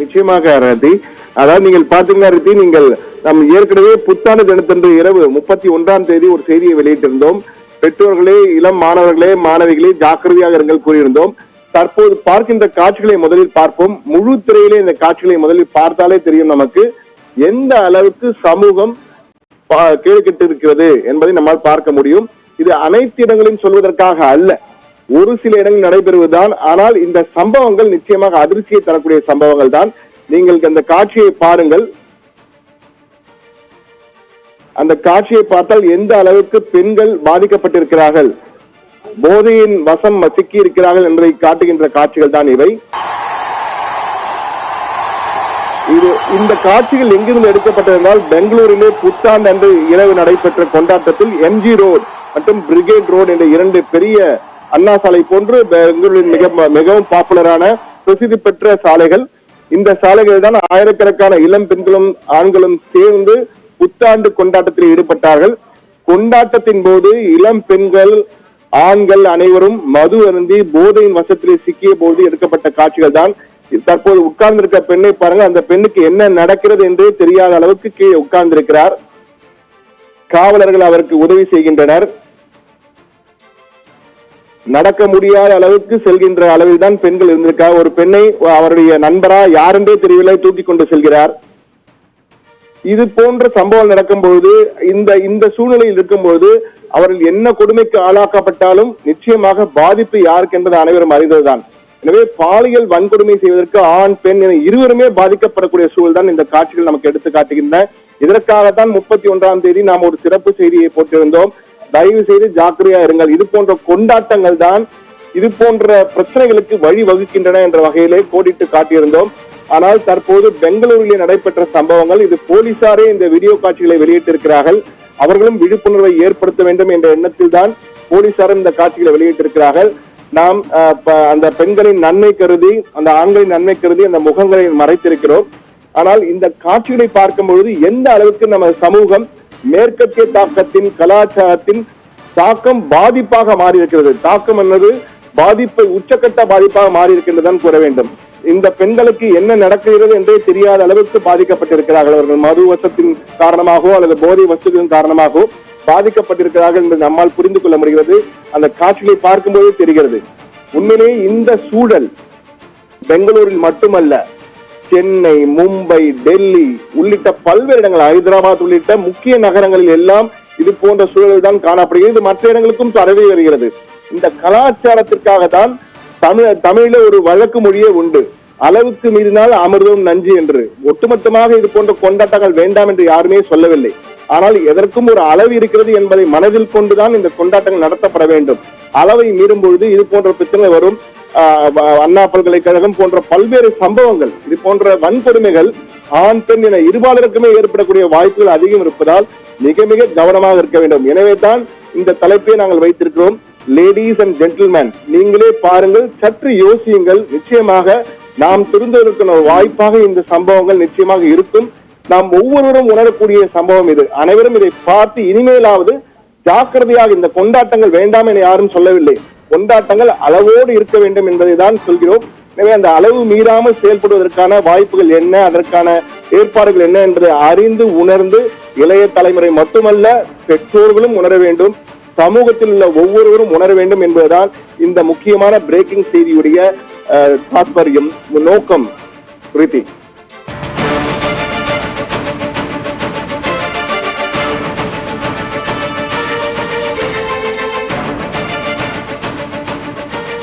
நிச்சயமாக ரதி. அதாவது நீங்கள் பாத்தீங்கன்னா ரதி, நீங்கள் நம் ஏற்கனவே புத்தாண்டு தினத்தன்று இரவு 31ஆம் தேதி ஒரு செய்தியை வெளியிட்டிருந்தோம். பெற்றோர்களே, இளம் மாணவர்களே, மாணவிகளே ஜாக்கிரதையாக இருங்கள் கூறியிருந்தோம். தற்போது பார்க்கின்ற காட்சிகளை முதலில் பார்ப்போம். முழு திரையிலே இந்த காட்சிகளை முதலில் பார்த்தாலே தெரியும் நமக்கு எந்த அளவுக்கு சமூகம் கேடுகெட்டு இருக்கிறது என்பதை நம்மால் பார்க்க முடியும். இது அனைத்து இடங்களிலும் சொல்வதற்காக அல்ல, ஒரு சில இடங்களில் நடைபெறுவதுதான். ஆனால் இந்த சம்பவங்கள் நிச்சயமாக அதிர்ச்சியை தரக்கூடிய சம்பவங்கள் தான். நீங்கள் அந்த காட்சியை பாருங்கள். அந்த காட்சியை பார்த்தால் எந்த அளவுக்கு பெண்கள் பாதிக்கப்பட்டிருக்கிறார்கள், போதையின் வசம் சிக்கி இருக்கிறார்கள் என்பதை காட்டுகின்ற காட்சிகள் தான் இவை. இந்த காட்சிகள் எங்கிருந்து எடுக்கப்பட்டிருந்தால் பெங்களூரிலே புத்தாண்டு அன்று இரவு நடைபெற்ற கொண்டாட்டத்தில் எம்ஜி ரோட் மற்றும் பிரிகேட் ரோடு என்ற இரண்டு பெரிய அண்ணா சாலை போன்று பெங்களூரில் மிகவும் பாப்புலரான பிரசித்தி பெற்ற சாலைகள். இந்த சாலைகள் தான் ஆயிரக்கணக்கான இளம் பெண்களும் ஆண்களும் சேர்ந்து புத்தாண்டு கொண்டாட்டத்தில் ஈடுபட்டார்கள். கொண்டாட்டத்தின் போது இளம் பெண்கள், ஆண்கள் அனைவரும் மது அருந்தி போதையின் வசத்திலே சிக்கிய போது எடுக்கப்பட்ட காட்சிகள் தான். தற்போது உட்கார்ந்திருக்க பெண்ணை பாருங்க. அந்த பெண்ணுக்கு என்ன நடக்கிறது என்றே தெரியாத அளவுக்கு கீழே உட்கார்ந்திருக்கிறார். காவலர்கள் அவருக்கு உதவி செய்கின்றனர். நடக்க முடியாத அளவுக்கு செல்கின்ற அளவில் தான் பெண்கள் இருந்திருக்கார். ஒரு பெண்ணை அவருடைய நண்பரா யாரென்றே தெரியவில்லை தூக்கி கொண்டு செல்கிறார். இது போன்ற சம்பவம் நடக்கும் பொழுது, இந்த சூழ்நிலையில் இருக்கும் பொழுது அவர்கள் என்ன கொடுமைக்கு ஆளாக்கப்பட்டாலும் நிச்சயமாக பாதிப்பு யாருக்கு என்பது அனைவரும் அறிந்ததுதான். எனவே பாலியல் வன்கொடுமை செய்வதற்கு ஆண் பெண் என இருவருமே பாதிக்கப்படக்கூடிய சூழல் தான் இந்த காட்சிகள் நமக்கு எடுத்து காட்டுகின்றன. இதற்காகத்தான் 31ஆம் தேதி நாம் ஒரு சிறப்பு செய்தியை போட்டிருந்தோம். தயவு செய்து ஜாக்கிரதையா இருங்கள். இது போன்ற கொண்டாட்டங்கள் தான் இது போன்ற பிரச்சனைகளுக்கு வழி வகுக்கின்றன என்ற வகையிலே கோடிட்டு காட்டியிருந்தோம். ஆனால் தற்போது பெங்களூரிலே நடைபெற்ற சம்பவங்கள், இது போலீசாரே இந்த வீடியோ காட்சிகளை வெளியிட்டிருக்கிறார்கள். அவர்களும் விழிப்புணர்வை ஏற்படுத்த வேண்டும் என்ற எண்ணத்தில் தான் போலீசாரும் இந்த காட்சிகளை வெளியிட்டிருக்கிறார்கள். நாம் அந்த பெண்களின் நன்மை கருதி, அந்த ஆண்களின் நன்மை கருதி அந்த முகங்களை மறைத்திருக்கிறோம். ஆனால் இந்த காட்சிகளை பார்க்கும் பொழுது எந்த அளவுக்கு நம்ம சமூகம் மேற்கத்திய தாக்கத்தின், கலாச்சாரத்தின் தாக்கம் பாதிப்பாக மாறி இருக்கிறது. தாக்கம் என்பது பாதிப்பு, உச்சக்கட்ட பாதிப்பாக மாறி இருக்கின்றதான் கூற வேண்டும். இந்த பெண்களுக்கு என்ன நடக்கிறது என்றே தெரியாத அளவுக்கு பாதிக்கப்பட்டிருக்கிறார்கள். அவர்கள் மது வசத்தின் காரணமாகவோ அல்லது போதை வசதியின் காரணமாகவோ பாதிக்கப்பட்டிருக்கிறார்கள் என்று நம்மால் புரிந்து கொள்ள முடிகிறது. அந்த காட்சிகளை பார்க்கும்போது தெரிகிறது. உண்மையிலேயே இந்த சூழல் பெங்களூரில் மட்டுமல்ல, சென்னை, மும்பை, டெல்லி உள்ளிட்ட பல்வேறு இடங்கள், ஹைதராபாத் உள்ளிட்ட முக்கிய நகரங்களில் எல்லாம் இது போன்ற சூழல் தான் காணப்படுகிறது. மற்ற இடங்களுக்கும் பரவி வருகிறது. இந்த கலாச்சாரத்திற்காக தான் தமிழில ஒரு வழக்கு மொழியே உண்டு, அளவுக்கு மீறினால் அமிர்தம் நஞ்சு என்று. ஒட்டுமொத்தமாக இது போன்ற கொண்டாட்டங்கள் வேண்டாம் என்று யாருமே சொல்லவில்லை. ஆனால் எதற்கும் ஒரு அளவு இருக்கிறது என்பதை மனதில் கொண்டுதான் இந்த கொண்டாட்டங்கள் நடத்தப்பட வேண்டும். அளவை மீறும் பொழுது இது போன்ற பிரச்சனை வரும். அண்ணா பல்கலைக்கழகம் போன்ற பல்வேறு சம்பவங்கள், இது போன்ற வன்கொடுமைகள் ஆண் பெண் என இருபாலருக்குமே ஏற்படக்கூடிய வாய்ப்புகள் அதிகம் இருப்பதால் மிக மிக கவனமாக இருக்க வேண்டும். எனவே தான் இந்த தலைப்பை நாங்கள் வைத்திருக்கிறோம். லேடிஸ் அண்ட் ஜென்டில்மேன், நீங்களே பாருங்கள், சற்று யோசியுங்கள். நிச்சயமாக நாம் திருந்துவதற்கான வாய்ப்பாக இந்த சம்பவங்கள் நிச்சயமாக இருக்கும். நாம் ஒவ்வொருவரும் உணரக்கூடிய சம்பவம் இது. அனைவரும் இதை பார்த்து இனிமேலாவது ஜாக்கிரதையாக, இந்த கொண்டாட்டங்கள் வேண்டாம் என யாரும் சொல்லவில்லை, கொண்டாட்டங்கள் அளவோடு இருக்க வேண்டும் என்பதை தான் சொல்கிறோம். எனவே அந்த அளவு மீறாமல் செயல்படுவதற்கான வாய்ப்புகள் என்ன, அதற்கான ஏற்பாடுகள் என்ன என்பதை அறிந்து உணர்ந்து இளைய தலைமுறை மட்டுமல்ல, பெற்றோர்களும் உணர வேண்டும், சமூகத்தில் உள்ள ஒவ்வொருவரும் உணர வேண்டும் என்பதுதான் இந்த முக்கியமான பிரேக்கிங் செய்தியுடைய தாற்பயம், நோக்கம். பிரீத்தி.